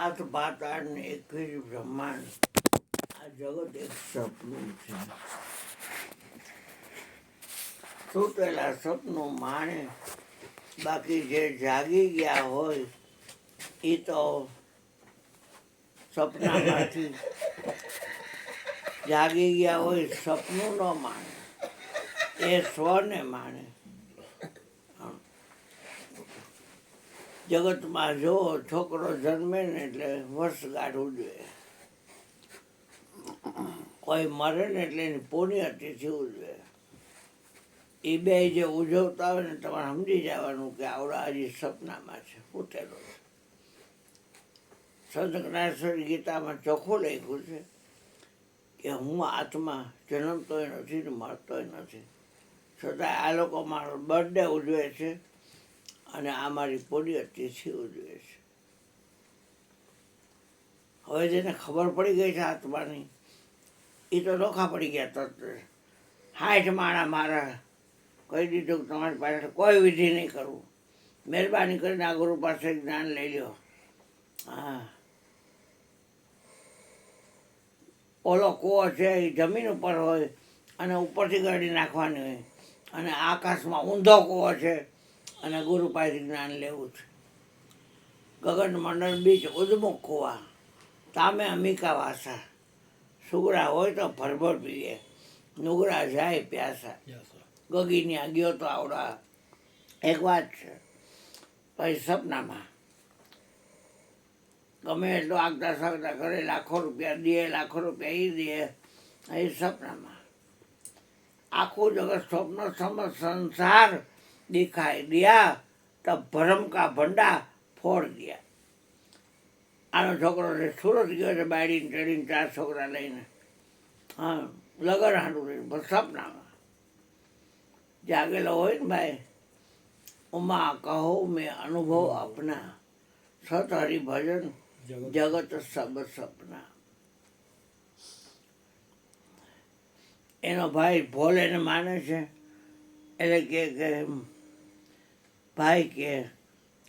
સાત પાતાળ ને 21 બ્રહ્માંડ, આ જગત એક સપનું છે. સૂતેલા સપનું માણે, બાકી જે જાગી ગયા હોય એ તો સપનામાંથી જાગી ગયા હોય, સપનું ન માણે, એ સ્વને માણે. જગતમાં જો છોકરો જન્મે ને એટલે વર્ષગાંઠ ઉજવે, કોઈ મરે ને એટલે એની પુણ્યતિથિ ઉજવે. એ બે જે ઉજવતા હોય ને તમારે સમજી જવાનું કે આવડા હજી સપનામાં છે, ફૂટેલો છે. સંત જ્ઞાનેશ્વરી ગીતામાં ચોખ્ખું લખ્યું છે કે હું આત્મા જન્મતોય નથી ને મરતોય નથી, છતાં આ લોકો મારો બર્થડે ઉજવે છે અને આ મારી પુણ્યતિથિ ઉજવે છે. હવે જેને ખબર પડી ગઈ છે આત્માની, એ તો નોખા પડી ગયા તરત. 60 માણા મારા કહી દીધું કે તમારી પાસે કોઈ વિધિ નહીં કરવું, મહેરબાની કરીને આ ગુરુ પાસે જ્ઞાન લઈ લો. હા, ઓલો કૂવો છે એ જમીન ઉપર હોય અને ઉપરથી ગાડી નાખવાની હોય, અને આકાશમાં ઊંધો કૂવો છે અને ગુરુ પાસેથી જ્ઞાન લેવું છે. ગગન મંડળ બીચ ઉદ્મુખ કૂવા, તામે અમિકા વાસા. સુગરા હોય તો ભરભર પીએ, નુગરા જાય પ્યાસા. ગગીની આ ગયો તો આવડા એક વાત છે. પછી સપનામાં ગમે એટલું આગતા સાગતા કરે, લાખો રૂપિયા દે, લાખો રૂપિયા એ દે, એ સપનામાં. આખું જગત સ્વપ્ન સમજ સંસાર દિખાય દિયા, તબ ભરમ કા ભંડા ફોડ દિયા. આનો છોકરો છે સુરત ગયો છે બાયડીને ચડીને 4 છોકરા લઈને. હા, લગન હાંડું રહીને બસ સપનામાં જાગેલો હોય ને ભાઈ. ઉમા કહો મેં અનુભવ અપના, સત હરિભજન જગત સબ સપના. એનો ભાઈ ભોલેને માને છે, એટલે કે ભાઈ કે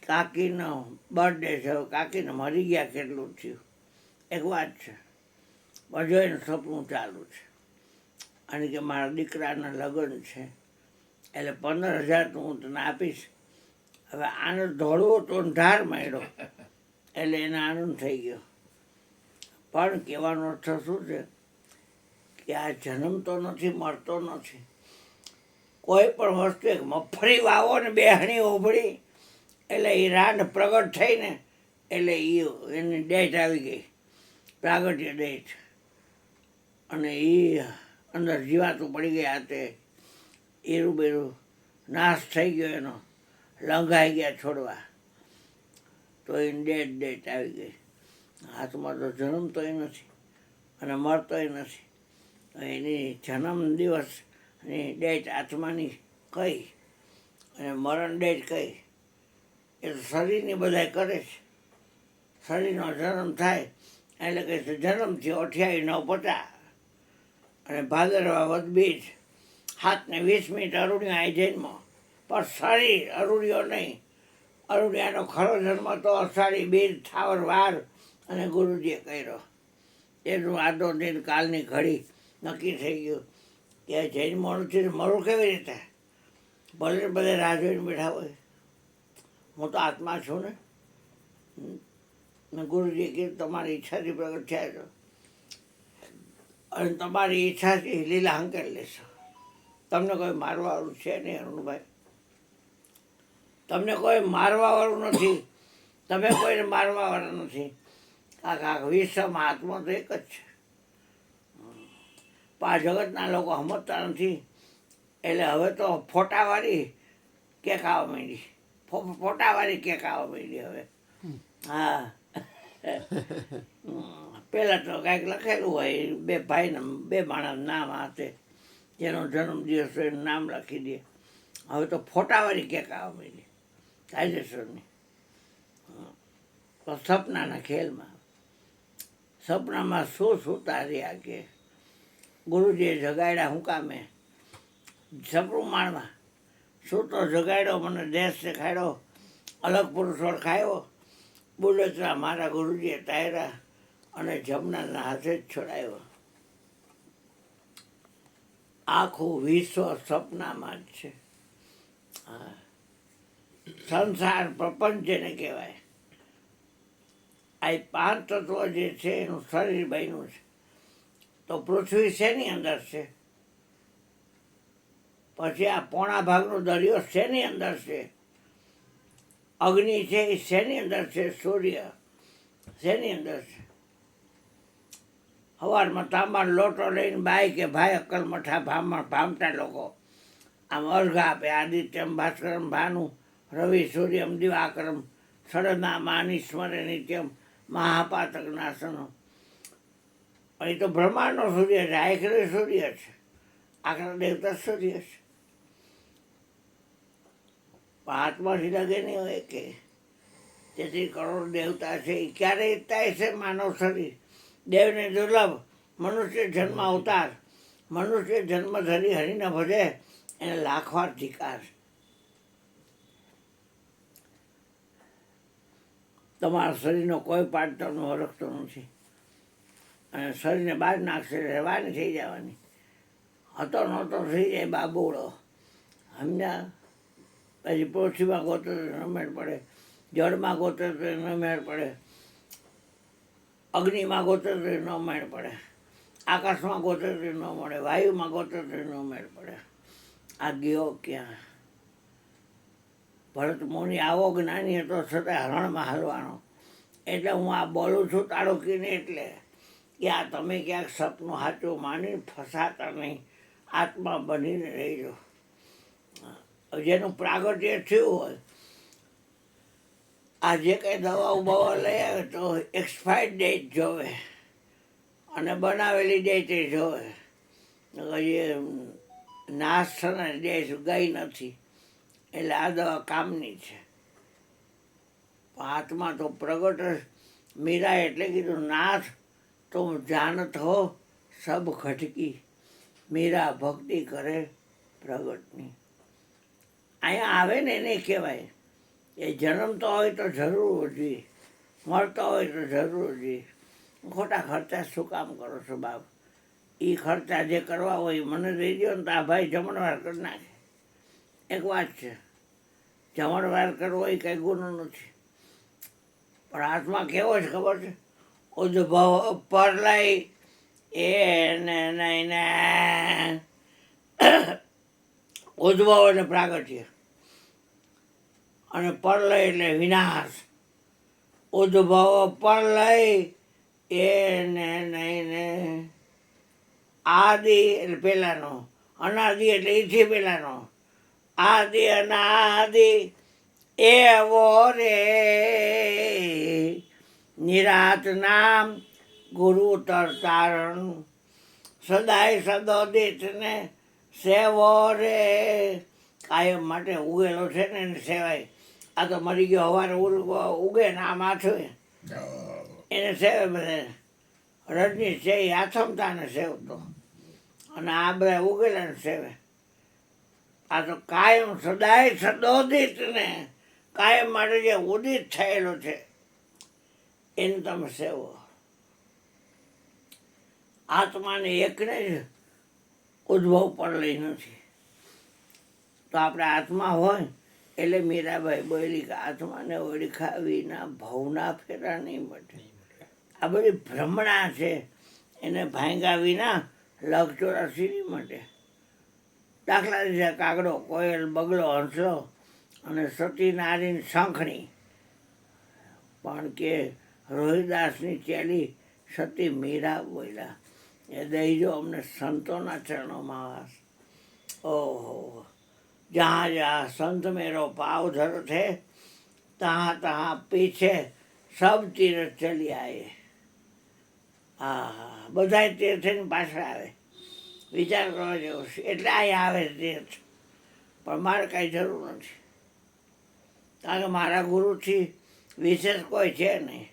કાકીનો બર્થડે છે, કાકીને મરી ગયા કેટલું થયું. એક વાત છે, બધું એનું સપનું ચાલુ છે. અને કે મારા દીકરાના લગ્ન છે એટલે 15,000 તો હું તને આપીશ. હવે આને ધોળવો તો ધાર માંડ્યો એટલે એને આનંદ થઈ ગયો. પણ કહેવાનો અર્થ શું છે કે આ જન્મતો નથી, મળતો નથી. કોઈ પણ વસ્તુ એક મફરી વાવો ને બેહણી ઉભળી એટલે એ રાંડ પ્રગટ થઈને એટલે એની ડેટ આવી ગઈ, પ્રાગટ્ય ડેટ. અને એ અંદર જીવાતું પડી ગયા તે એરું બેરું નાશ થઈ ગયો, એનો લંઘાઈ ગયા છોડવા, તો એની ડેટ આવી ગઈ. હાથમાં તો જન્મતોય નથી અને મરતોય નથી. એની જન્મ દિવસની ડેટ આત્માની કઈ અને મરણ ડેટ કઈ, એ તો શરીરની બધાય કરે છે. શરીરનો જન્મ થાય એટલે કહે છે જન્મ થયો 28/9/50, અને ભાદરવા વદ બીજ 7:20 અરુણિયો આ જન્મ. પણ શરીર અરુણિયો નહીં. અરુણિયાનો ખરો જન્મ તો અષાઢી બીજ થાવર વાર અને ગુરુજીએ કર્યો. એનું આદો દિન કાલની ઘડી નક્કી થઈ ગયું કે જૈન મોણથી મરું કેવી રીતે? ભલે બધે રાહ જોઈને બેઠા હોય, હું તો આત્મા છું ને ગુરુજીએ કીધું તમારી ઈચ્છાથી પ્રગટ થયા છો અને તમારી ઈચ્છાથી લીલા હંકેલ લેશો. તમને કોઈ મારવાવાળું છે નહીં અરુણભાઈ, તમને કોઈ મારવાવાળું નથી, તમે કોઈને મારવાવાળા નથી. આખા વિશ્વમાં આત્મા તો એક જ છે. પણ આ જગતના લોકો સમજતા નથી એટલે હવે તો ફોટાવાળી કેક આવવા માંડી, ફોટાવાળી કેક આવવા માંડી હવે. હા, પહેલાં તો કાંઈક લખેલું હોય, 2 ભાઈના 2 માણસ નામ હાથે, જેનો જન્મદિવસ હોય એનું નામ લખી દે. હવે તો ફોટાવાળી કેક આવવા માંડી કાયદેસરની. તો સપનાના ખેલમાં, સપનામાં શું સૂતા રહ્યા કે ગુરુજીએ જગાડ્યા હું કામે? સપનું માણવા. શું તો જગાડ્યો, મને દેશ દેખાડ્યો, અલગ પુરુષ ઓળખાયો બુલેતરા મારા ગુરુજીએ તાયરા અને જમનાના હાથે જ છોડાયો. આખું વિશ્વ સપનામાં જ છે. હા, સંસાર પ્રપંચ જેને કહેવાય. આ 5 તત્વો જે છે એનું શરીર બન્યું છે. તો પૃથ્વી શેની અંદર છે? પછી આ પોણા ભાગનો દરિયો શેની અંદર છે? અગ્નિ છે એ શેની અંદર છે? સૂર્ય શેની અંદર છે? સવારમાં તાંબાનો લોટો લઈને બાઈ કે ભાઈ અક્કલમઠા ભામટા લોકો આમ અર્ઘા આપે. આદિત્યમ ભાસ્કરમ ભાનુ રવિ સૂર્યમ દિવાકરમ સડના માની સ્મરે નિત્યમ મહાપાતક નાસનો. અહીં તો બ્રહ્માંડનો સૂર્ય છે, આખરે સૂર્ય છે, આખરા દેવતા સૂર્ય છે. હાથમાંથી લગે નહીં હોય કે 33 કરોડ દેવતા છે એ ક્યારેય થાય છે માનવ શરીર દેવને દુર્લભ મનુષ્ય જન્મ અવતાર. મનુષ્ય જન્મ ધરી હરીને ભજે એને લાખવાર ધિકાર. તમારા શરીરનો કોઈ પાર્ટ તમને ઓળખતો નથી અને શરીરને બહાર નાખશે રહેવાની થઈ જવાની. હતો નહોતો થઈ જાય બાબુડો. સમજ્યા? પછી પૃથ્વીમાં ગોતે તો ન મેળ પડે, જળમાં ગોતે તો ન મેળ પડે, અગ્નિમાં ગોતે તો ન મેળ પડે, આકાશમાં ગોતે તો ન મળે, વાયુમાં ગોતે તો ન મેળ પડે. આ ગયો ક્યાં? ભરત મુનિ આવો જ્ઞાની હતો છતાં હરણમાં હાલવાનો. એટલે હું આ બોલું છું તાળુકીને એટલે કે આ તમે ક્યાંક સપનું સાચું માની ફસાતા નહીં, આત્મા બનીને રહીજો. જેનું પ્રાગટ્ય થયું હોય, આ જે કંઈ દવાઓ બવા લઈ આવે તો એક્સપાયર્ડ ડેટ જોવે અને બનાવેલી ડેટ જોવે. એ નાશ થનારી ડેટ ગઈ નથી એટલે આ દવા કામની છે. આત્મા તો પ્રગટ. મીરા એટલે કીધું નાથ તું જાણત હો સબ ખટકી, મીરા ભક્તિ કરે પ્રગટની. અહીંયા આવે ને એને કહેવાય એ જન્મતો હોય તો જરૂર જોઈએ, મળતો હોય તો જરૂર જોઈએ. ખોટા ખર્ચા શું કામ કરો છો બાપ? એ ખર્ચા જે કરવા હોય મને દઈ દો ને તો આ ભાઈ જમણવાર કરી નાખે. એક વાત છે, જમણવાર કરવો એ કંઈ ગુનો નથી. પણ આત્મા કેવો છે ખબર છે? ઉદ્ભવ પરલય એને નહીં ને ઉદ્ભવ એટલે પ્રાગટ્ય અને પરલય એટલે વિનાશ. ઉદ્ભવ પરલય એને નહીં ને આદિ એટલે પહેલાંનો, અનાદિ એટલે એથી પહેલાંનો, આદિ અનાદિ એવો રે નિરાત નામ ગુરુ તરતારણ સદાય સદોદિત ને સેવો રે. કાયમ માટે ઉગેલો છે ને એને સેવાય. આ તો મરી ગયો સવારે ઉગે ને આ માથું એને સેવે બધા. રજની છે એ આથમતાને સેવતો અને આ બધા ઉગેલાને સેવે. આ તો કાયમ સદાય સદોદિત ને કાયમ માટે જે ઉદિત થયેલો છે એને તમે સેવો. આત્માને એકને જ ઉદ્ભવ પણ લઈ નથી. તો આપણે આત્મા હોય એટલે મીરાબાઈ બોલી કે આત્માને ઓળખા વિના ભવના ફેરા નહીં મળે. આ બધી ભ્રમણા છે, એને ભાંગ્યા વિના લગચોરાસી નહીં મળે. દાખલા તરીકે કાગડો, કોયલ, બગલો, હંસલો અને સતી નારીની શંખણી. પણ કે રોહિદાસની ચેલી સતી મીરા બોલ્યા એ દઈજો અમને સંતોના ચરણોમાં વાસ. ઓહો, જहाँ जहाँ संत मेरो पाव धरते तहाँ तहाँ पीछे सब तीर्थ चली आए. હા, બધા તીર્થની પાછળ આવે. વિચાર કરવા જેવો છે. એટલે અહીં આવે તીર્થ, પણ મારે કાંઈ જરૂર નથી. કારણ કે મારા ગુરુથી વિશેષ કોઈ છે નહીં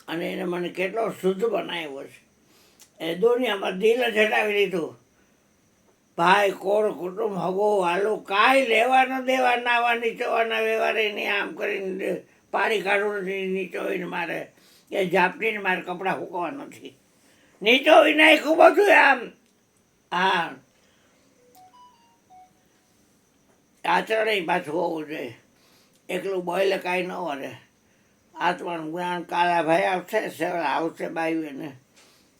અને એને મને કેટલો શુદ્ધ બનાવ્યો છે. એ દુનિયામાં દિલ જ હટાવી લીધું. ભાઈ કોળ કુટુંબ હગો વાલું કાંઈ લેવાનો દેવા નાવાની ચવાના વ્યવહારે નહીં. આમ કરીને પાડી કાઢવું નથી, નીચોવીને મારે એ ઝાપટીને મારે કપડાં સૂકવવા નથી, નીચોવી નાખ્યું બધું આમ. હા, આચરણ પાછું હોવું જોઈએ. એકલું બોલે કાંઈ ન વરે. આત્માનું જ્ઞાન કાલા ભાઈ આવશે, સેવા આવશે બાયુને.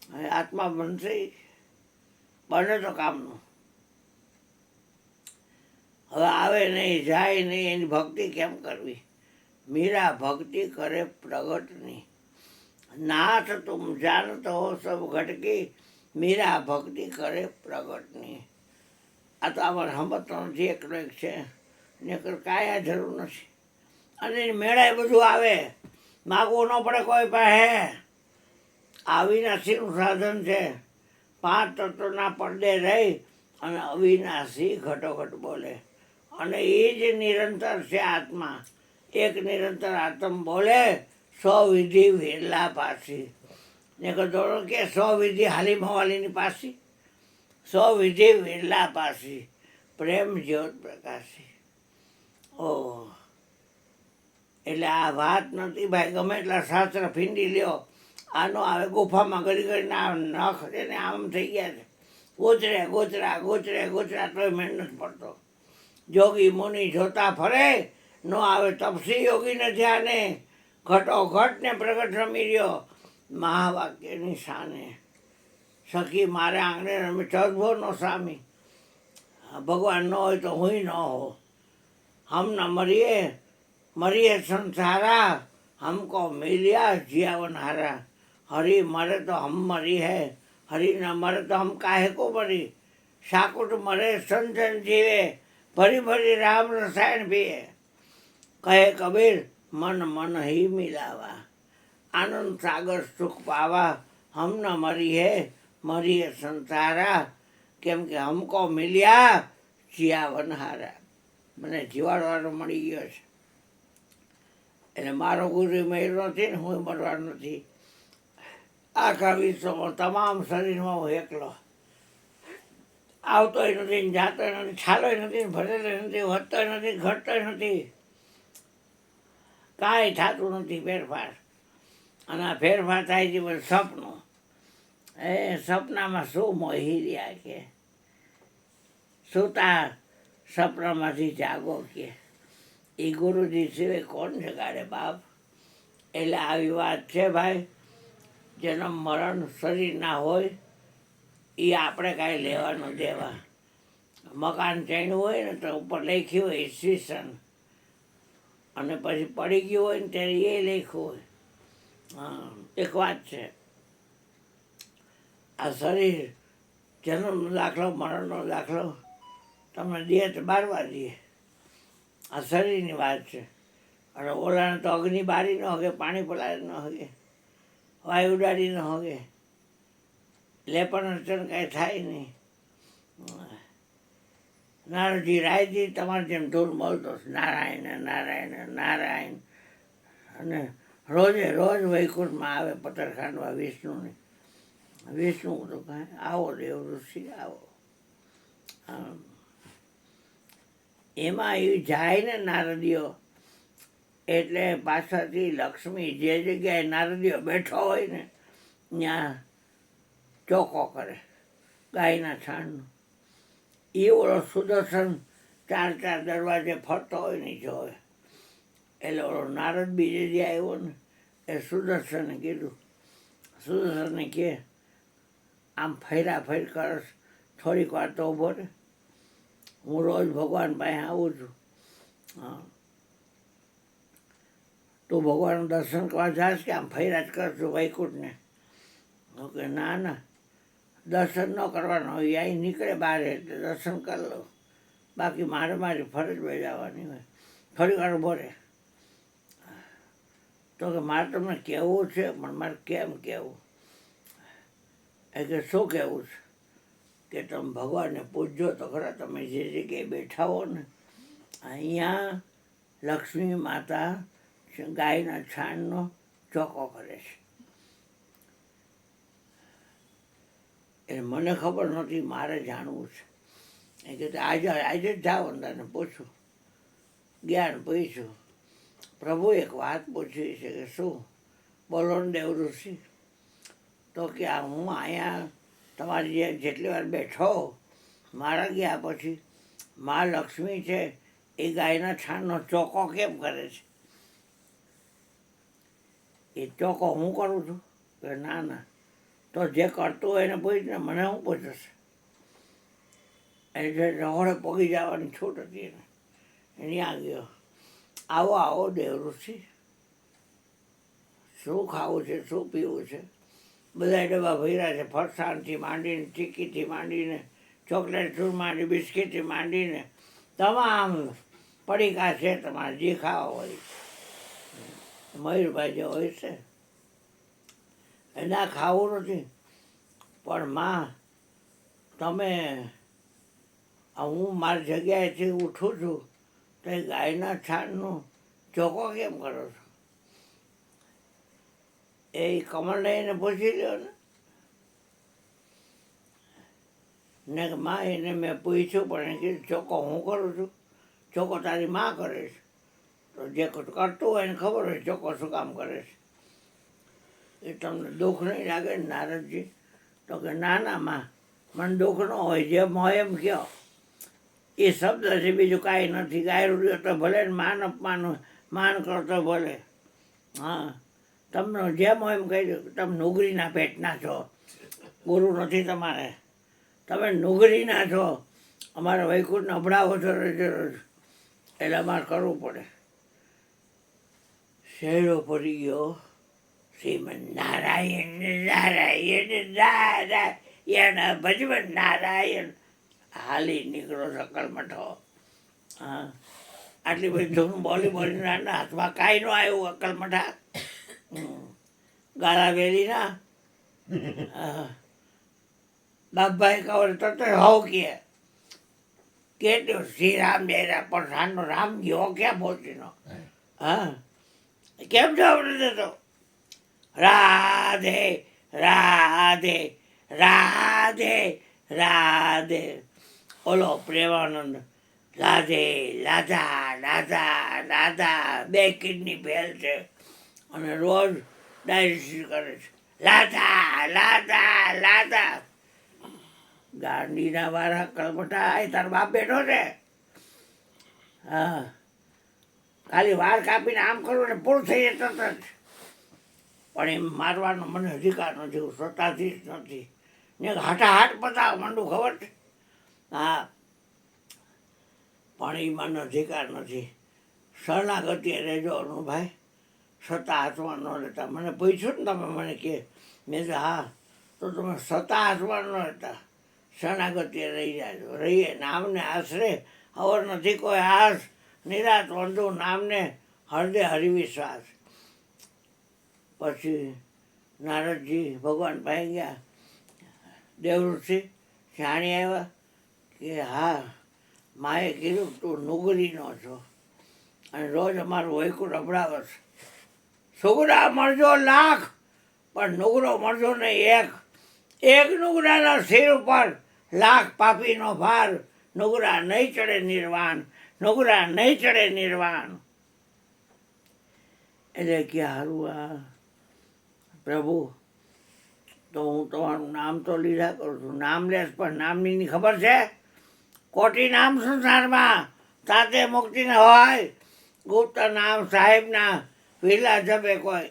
હવે આત્મા બનશે, બને તો કામનું. હવે આવે નહીં, જાય નહીં, એની ભક્તિ કેમ કરવી? મીરા ભક્તિ કરે પ્રગટની, નાથ તુમ જાનતો હો સબ ઘટકી, મીરા ભક્તિ કરે પ્રગટની. આ તો અમારે સમજતો નથી, એકલો એક છે ને કાંઈ આ જરૂર નથી. અને મેળાએ બધું આવે, માગવું ન પડે કોઈ પાસે. અવિનાશીનું સાધન છે. 5 તત્વના પડદે રહી અને અવિનાશી ઘટોઘટ બોલે. અને એ જ નિરંતર છે આત્મા. એક નિરંતર આત્મ બોલે, 100 વિધિ વેલા પાસી. ને કદોડો કે 100 વિધિ હાલી મવાલીની પાસી, 100 વિધિ વેલા પાસી, પ્રેમ જ્યોત પ્રકાશી. ઓહ, એટલે આ વાત નથી ભાઈ. ગમે એટલા શાસ્ત્ર ફીંડી લ્યો, આનો આવે ગુફામાં ઘડી ઘડીને આ નખ એને આમ થઈ ગયા છે. ગોચરા તોય મેળ નથી પડતો. જોગી મુનિ જોતા ફરે, નો આવે તપસી યોગીને ધ્યાને, ઘટોઘટને પ્રગટ રમી રહ્યો મહાવાક્યની શાને. સખી મારે આંગણે રમે ચદભો નો સામી, ભગવાન ન હોય તો હું ન હો. હમ ન મરીએ સંસારા, हमको मिलिया जियावन हारा. हरि मरे तो हम मरी है, हरि न मरे तो हम काहे को मरी. साकुट मरे संजन जीवे, भरी भरी राम रसायन पिए. कहे कबीर मन मन ही मिलावा, आनंद सागर सुख पावा. हम न मरी है मरी संसारा, કેમ કે હમકો મિલ્યા જીયાવન હારા. મને જીવાડવાનો મળી ગયો છે. એટલે મારો ગુરુ મર્યો નથી ને હું મરવાનો નથી. આખા વિશ્વમાં તમામ શરીરમાં હું એકલો. આવતોય નથી, જાતોય નથી, છાલોય નથી, ભરેલોય નથી, વધતોય નથી, ઘટતોય નથી. કાંઈ થતું નથી ફેરફાર. અને આ ફેરફાર થાય છે બધું સપનું. એ સપનામાં શું મોહી રહ્યા કે સુતા સપનામાંથી જાગો કે એ ગુરુજી સિવાય કોણ જગાડે બાપ. એટલે આવી વાત છે ભાઈ. જન્મ મરણ શરીરના હોય એ આપણે કાંઈ લેવાનું દેવા. મકાન ચણ્યું હોય ને તો ઉપર લખ્યું હોય ઈસવીસન, અને પછી પડી ગયું હોય ને ત્યારે એ લખ્યું હોય. હા, એક વાત છે. આ શરીર જન્મનો દાખલો, મરણનો દાખલો તમને દે તો બારવા દે. આ શરીરની વાત છે. અને ઓલાને તો અગ્નિ બારી ન હોગે, પાણી પલાળી ન હોગે, વાયુ ઉડાડી ન હોગે, લેપણ અડચણ કાંઈ થાય નહીં. નારદજી રાયજી તમારે જેમ ધૂળ મળતો નારાયણ નારાયણ નારાયણ. અને રોજે રોજ વૈકુંઠમાં આવે પતર ખાંડવા વિષ્ણુની. વિષ્ણુ તો કાંઈ આવો દેવ ઋષિ આવો. એમાં એ જાય ને નારદીઓ, એટલે પાછળથી લક્ષ્મી જે જગ્યાએ નારદીઓ બેઠો હોય ને ત્યાં ચોખ્ખો કરે ગાયના છાણનો. એ ઓલો સુદર્શન 4 દરવાજે ફરતો હોય ને જોવે. એટલે ઓલો નારદ બીજે જે આવ્યો ને એ સુદર્શને કીધું. સુદર્શને કહે આમ ફેરા ફેર કરશ, થોડીક વાર તો ઊભો રહે, હું રોજ ભગવાન પાસે આવું છું. હા, તું ભગવાનનું દર્શન કરવા જાશ કે આમ ફેરા જ કરશું વૈકુંઠને? ઓકે, ના ના, દર્શન ન કરવાનું હોય. અહીં નીકળે બહાર એટલે દર્શન કરી લો, બાકી મારી ફરજ બજાવવાની હોય. થોડી વાર ઊભો રહે. તો કે મારે તમને કહેવું છે, પણ મારે કેમ કહેવું? એ કે શું કહેવું છે? કે તમે ભગવાનને પૂછજો તો ખરા. તમે જે જગ્યાએ બેઠા હો ને અહીંયા લક્ષ્મી માતા ગાયના છાણનો ચોખ્ખો કરે છે. એટલે મને ખબર નહોતી, મારે જાણવું છે. એ કે આજે જ જાઓ ને પૂછું. જ્ઞાન પૂછ્યું. પ્રભુ એક વાત પૂછવી છે કે શું? બોલો ને દેવ ઋષિ. તો કે હું અહીંયા તમારી જેટલી વાર બેઠો મારા ગયા પછી મા લક્ષ્મી છે એ ગાયના છાણનો ચોકો કેમ કરે છે? એ ચોકો હું કરું છું કે ના ના, તો જે કરતું હોય એને પૂછને, મને હું પૂછશે? એને રહોળે પગી જવાની છૂટ હતી એને. એની આ ગયો, આવો આવો દેવ ઋષિ, શું ખાવું છે, શું પીવું છે? બધા ડબ્બા ભર્યા છે, ફરસાણથી માંડીને, ચીક્કીથી માંડીને, ચોકલેટથી માંડી, બિસ્કીટથી માંડીને તમામ પડીકા છે તમારે જે ખાવા હોય. મયુરભાઈ જે હોય છે એના ખાવું નથી, પણ માં તમે હું મારી જગ્યાએથી ઉઠું છું તો એ ગાયના છાણનો ચોકો કેમ કરો છો? એ કમળને પૂછી લ્યો ને કે માં એને મેં પૂછ્યું પણ એને કીધું ચોકો હું કરું છું, ચોકો તારી માં કરે છે. તો જે કરતું હોય એને ખબર હોય ચોકો શું કામ કરે છે. એ તમને દુઃખ નહીં લાગે ને નારદજી? તો કે ના ના માં, મને દુઃખ ન હોય, જેમ હોય એમ કહો. એ શબ્દ છે, બીજું કાંઈ નથી. ગાયરું રહ્યો તો ભલે ને માન અપમાન માન કરતો ભલે. હા, તમને જેમ હોય એમ કહી દો. તમે નુગરીના પેટના છો, ગુરુ નથી તમારે, તમે નુગરીના છો. અમારે વૈકુંઠને અભડાવો છો એટલે અમારે કરવું પડે. શેરો પડી ગયો શ્રીમન નારાયણ નારાયણ નારાયણ ભજવન નારાયણ. હાલી નીકળો સકલ મઠો. હા, આટલી બધી ધૂન બોલી બોલીને હાથમાં કાંઈ ન આવ્યું અકલ મઠા. ગાળા વેલી ના બાપભાઈ કવર તરત હોવ કે શ્રી રામ જય પણ રામનો રામ ગયો ક્યાં પહોંચીનો? હા, કેમ જવાબ નથી દેતો? રાધે રાધે રાધે રાધે. ઓલો પ્રેમાનંદ રાધે રાધા રાધા રાધા, 2 કિડની ફેલ છે અને રોજ ડાયલિસિસ કરે છે. લાધા લાધા લાધા. ગાંધીના વાળા કલમઠા એ તાર બાપ બેઠો છે. હા, ખાલી વાર કાપીને આમ કરું ને પૂરું થઈ જતો જ. પણ એમ મારવાનો મને અધિકાર નથી, હું સત્તાધીશ નથી ને હાટાહાટ પતાવ માંડું, ખબર છે? હા, પણ એ મને અધિકાર નથી. શરણાગતિએ રહેજો અનુભાઈ, સત્તા હાથમાં ન લેતા. મને પૂછ્યું ને તમે મને કે, મેં તો હા, તો તમે સત્તા હાથમાં ન લેતા, શરણાગતિએ રહી જાજો. રહીએ નામને આશરે અવર નથી કોઈ આસ, નિરાત વંધુ નામને હૃદય હરિવિશ્વાસ. પછી નારદજી ભગવાન પાસે ગયા. દેવઋષિ જાણી આવ્યા કે હા, માએ કીધું તું નુગરીનો છો અને રોજ અમારું વૈકુંઠ અભડાવે છે. સુગરા મળજો લાખ, પણ નુગરો મળજો ને એક. એક નુગરાના સિર ઉપર લાખ પાપીનો ભાર. નુગરા નહીં ચડે નિર્વાણ, નુગરા નહીં ચડે નિર્વાણ. એટલે કે હારું આ પ્રભુ, તો હું તમારું નામ તો લીધા કરું છું, નામ લેશ પણ નામની ખબર છે? કોટી નામ સંસારમાં તાતે મુક્તિ ન હોય. ગુપ્ત નામ સાહેબના વિલા જપે કોઈ,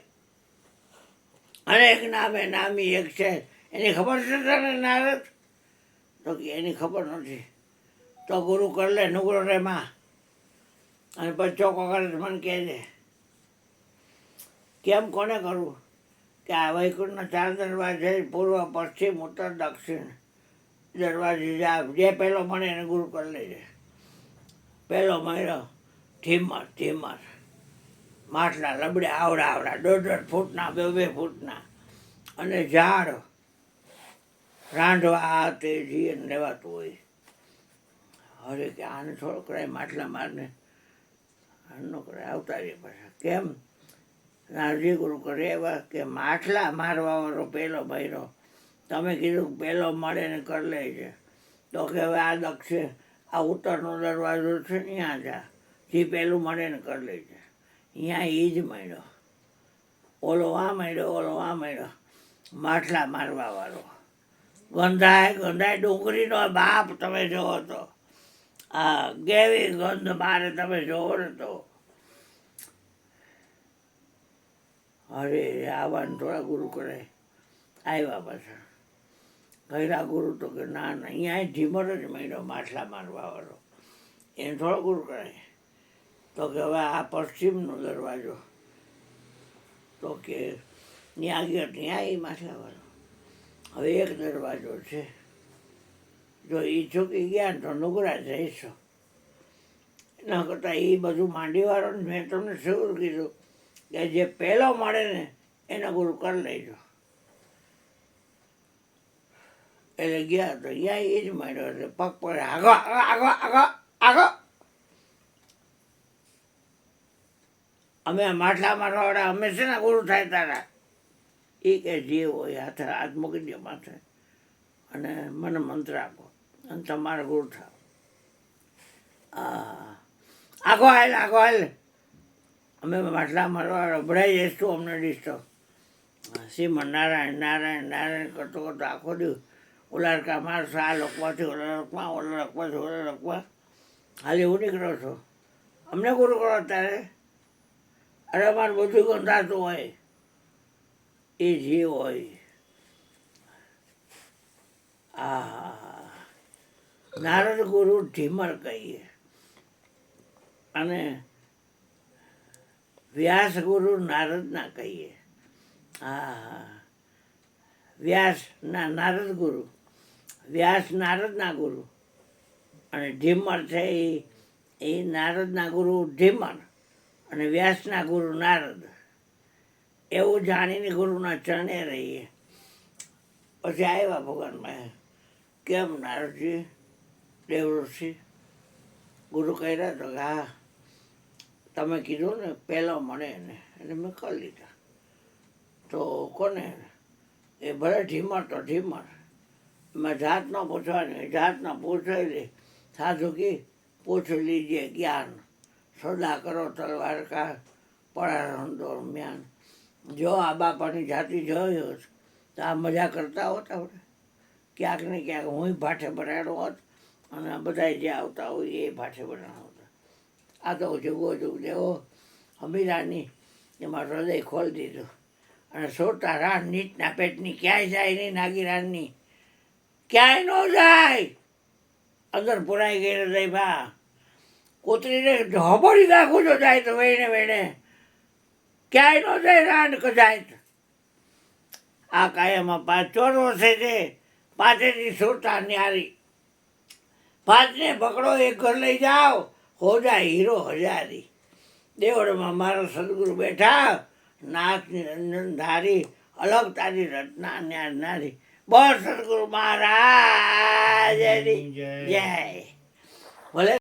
અનેક નામે નામી એક છે. એની ખબર છે તને નારદ? તો કે એની ખબર નથી. તો ગુરુ કર લે નુગરો રે માં, અને પછી ચોખ્ખો કરે મને કહેજે. કેમ કોને કરવું? કે આ વૈકુંઠના 4 દરવાજે પૂર્વ પશ્ચિમ ઉત્તર દક્ષિણ દરવાજે જા. જે પહેલો મળે એને ગુરુ કરી લેજે. પહેલો મળ્યો ધીમર ધીમર, માટલા લબડે આવડા આવડા 1.5 ફૂટના 2 ફૂટના, અને ઝાડ રાંધવા આ તે જીને લેવાતું હોય. હવે કે આને થોડો કરાય માટલા મારને, આનો કરાય અવતારીએ પાછા. કેમ? નારજી ગુરુ કરે એવા કે માટલા મારવાવાળો પહેલો ભર્યો, તમે કીધું પહેલો મળે ને કરી લે છે. તો કે હવે આ દક્ષિણ આ ઉત્તરનો દરવાજો છે ને ત્યાં જા, જે પહેલું મળે ને કરી લે છે. અહીંયા એ જ મળ્યો, ઓલો આ મળ્યો, ઓલો આ મળ્યો, માટલા મારવાવાળો. ગંધાય ગંધાય ડુંગળીનો બાપ તમે જોવો તો, આ કેવી ગંધ મારે તમે જોવો ને તો. અરે આવવાનું થોડા ગુરુ કરે, આવ્યા પાછા ગયરા ગુરુ તો કે ના ના, અહીંયા ઢીમર જ મળ્યો માટલા મારવાવાળો, એને થોડો ગુરુ કરે. તો કે હવે આ પશ્ચિમનો દરવાજો, તો કે ત્યાં ગયો ત્યાં એ માટલાવાળો. હવે એક દરવાજો છે, જો એ ચૂકી ગયા ને તો નુગરા જઈશો. એના કરતાં એ બધું માંડીવાળો ને મેં તમને શું કીધું કે જે પહેલો મળે ને એના ગુરુ કરી લેજો. એટલે ગયા તો અહીંયા એ જ મળ્યો, એટલે પગ પડે આગો આગો આગો આગો. અમે માટલા મારવાવાળા અમે છે ને ગુરુ થાય તારા. એ કે જે હોય હાથે હાથ મૂકી દો માથે અને મને મંત્ર આપો અને તમારા ગુરુ થાવ. આગો હાલ આગો હાલ. અમે માટલા મારવાવાળા ભરાઈ જઈશું અમને ડિસ્ટર્બ. શ્રીમન નારાયણ નારાયણ નારાયણ કરતો કરતો આખો દિવસ ઉલારકા મારશો, આ લોકમાંથી ઓલા લોકમાં, ઓલા લોકમાંથી ઓલા લોકમાં હાલી હું નીકળો છો. અમને ગુરુ કરો ત્યારે. અરે અમારે બધું ગંધાતું હોય, એ જે હોય. નારદ ગુરુ ઢીમર કહીએ અને વ્યાસ ગુરુ નારદના કહીએ. વ્યાસ ના નારદ ગુરુ, વ્યાસ નારદના ગુરુ અને ઢીમર છે એ નારદના ગુરુ ઢીમર અને વ્યાસના ગુરુ નારદ. એવું જાણીને ગુરુના ચરણે રહીએ. પછી આવ્યા ભગવાનમાં, કેમ નારદજી દેવઋષિ ગુરુ કર્યા? તો હા તમે કીધું ને પહેલો મળે ને એટલે મેં કરી લીધા. તો કોને? એ ભલે ઢીમર તો ઢીમર, એમાં જાત ન પૂછવાની, જાત ન પૂછાય લે. સાધુ કી પૂછ લીજે જ્ઞાન, સદા કરો તલવાર કા પરારણ દરમિયાન. જો આ બાપાની જાતિ જોઈ હોત તો આ મજા કરતા હોત આપણે. ક્યાંક ને ક્યાંક હું ભાઠે બનાવ્યો હોત અને બધા જે આવતા હોય એ ભાઠે બનાવ્યો હોત. આ તો જુગો જુગ જેવો હમીરાની એમાં હૃદય ખોલી દીધું અને સોટા રાણ નીચના પેટની ક્યાંય જાય નહીં, નાગીરાનની ક્યાંય ન જાય. અંદર પુરાઈ ગઈ હૃદય ભા. કૂતરીને હબડી નાખું જો જાય તો વેણે વેણે, ક્યાંય ન જાય રાંડ કજાય. આ કાયમાં 5 વર્ષે છે, પાંચેથી સોટા ન્યારી. 5ને પકડો, એક ઘર લઈ જાઓ, હો જાય હીરો હજારી. દેવળમાં મારા સદગુરુ બેઠા, નાથ નિરંજન ધારી, અલગ તારી રચના ન્યાર નારી. બોલ સદગુરુ મહારાજની જય. ભલે